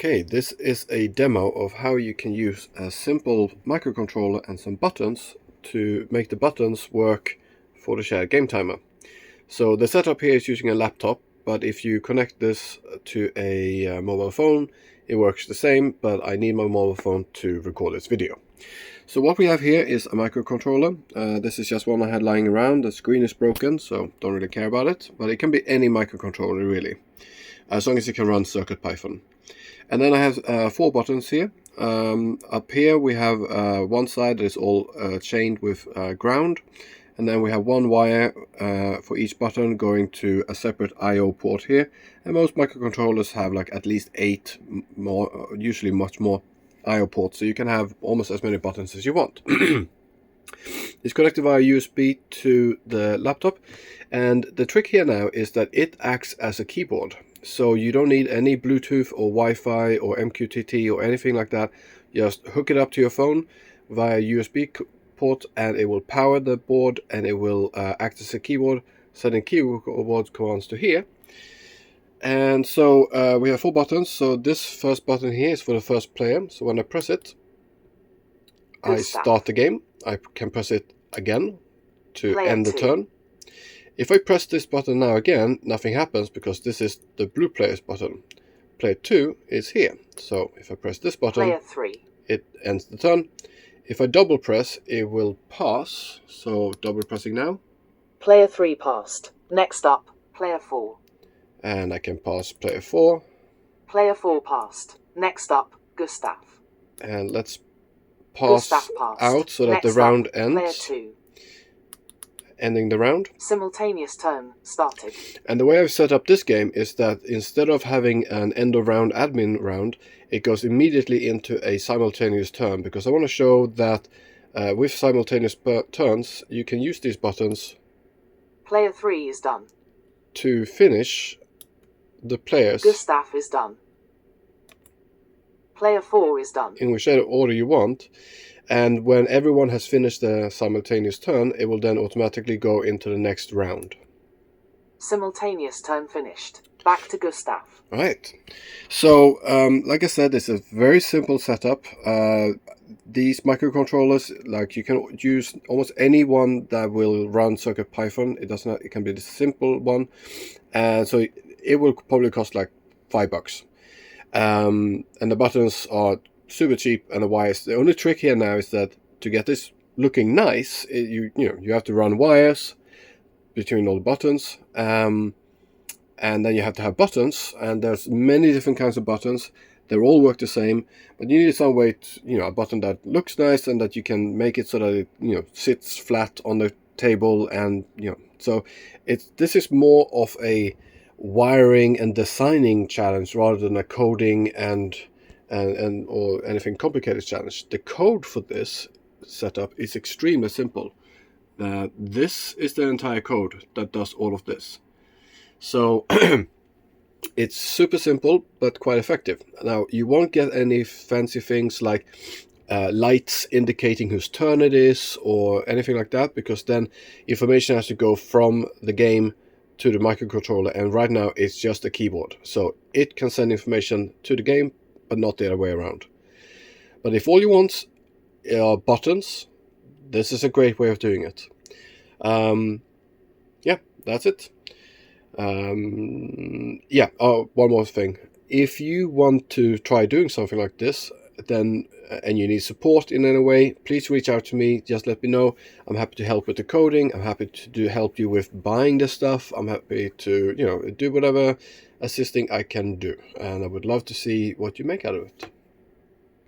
Okay, this is a demo of how you can use a simple microcontroller and some buttons to make the buttons work for the shared game timer. So the setup here is using a laptop, but if you connect this to a mobile phone, it works the same, but I need my mobile phone to record this video. So what we have here is a microcontroller. This is just one I had lying around. The screen is broken, so don't really care about it, but it can be any microcontroller really, as long as it can run CircuitPython. And then I have 4 buttons here. Up here we have one side that is all chained with ground, and then we have one wire for each button going to a separate I/O port here. And most microcontrollers have like at least 8 more, usually much more I/O ports, so you can have almost as many buttons as you want. It's connected via USB to the laptop, and the trick here now is that it acts as a keyboard. So you don't need any Bluetooth or Wi-Fi or MQTT or anything like that. Just hook it up to your phone via USB port and it will power the board, and it will act as a keyboard, sending keyboard commands to here. And so we have 4 buttons. So this first button here is for the first player. So when I press it, I start the game. I can press it again to end the turn. If I press this button now again, nothing happens because this is the blue player's button. Player 2 is here. So if I press this button, Player 3, it ends the turn. If I double press, it will pass. So double pressing now. Player 3 passed. Next up, Player 4. And I can pass player 4. Player 4 passed. Next up, Gustav. And let's pass Gustav passed. out so that Next the round up, ends. Player 2. Ending the round. Simultaneous turn started. And the way I've set up this game is that instead of having an end of round admin round, it goes immediately into a simultaneous turn, because I want to show that with simultaneous turns you can use these buttons. Player 3 is done. To finish the players. Gustav is done. Player 4 is done. In whichever order you want. And when everyone has finished the simultaneous turn, it will then automatically go into the next round. Simultaneous turn finished. Back to Gustav. Right. So, like I said, it's a very simple setup. These microcontrollers, like, you can use almost any one that will run CircuitPython. It can be the simple one, and so it will probably cost like $5. And the buttons are super cheap, and the wires. The only trick here now is that to get this looking nice, you have to run wires between all the buttons, and then you have to have buttons, and there's many different kinds of buttons. They all work the same, but you need some way to, a button that looks nice and that you can make it so that it sits flat on the table, and so this is more of a wiring and designing challenge rather than a coding and or anything complicated challenge. The code for this setup is extremely simple. This is the entire code that does all of this. So it's super simple but quite effective. Now you won't get any fancy things like lights indicating whose turn it is or anything like that, because then information has to go from the game to the microcontroller, and right now it's just a keyboard. So it can send information to the game, but not the other way around. But if all you want are buttons, this is a great way of doing it. Yeah, that's it. One more thing. If you want to try doing something like this, then and you need support in any way, please reach out to me. Just let me know. I'm happy to help with the coding. I'm happy to help you with buying the stuff. I'm happy to do whatever assisting I can do, and I would love to see what you make out of it.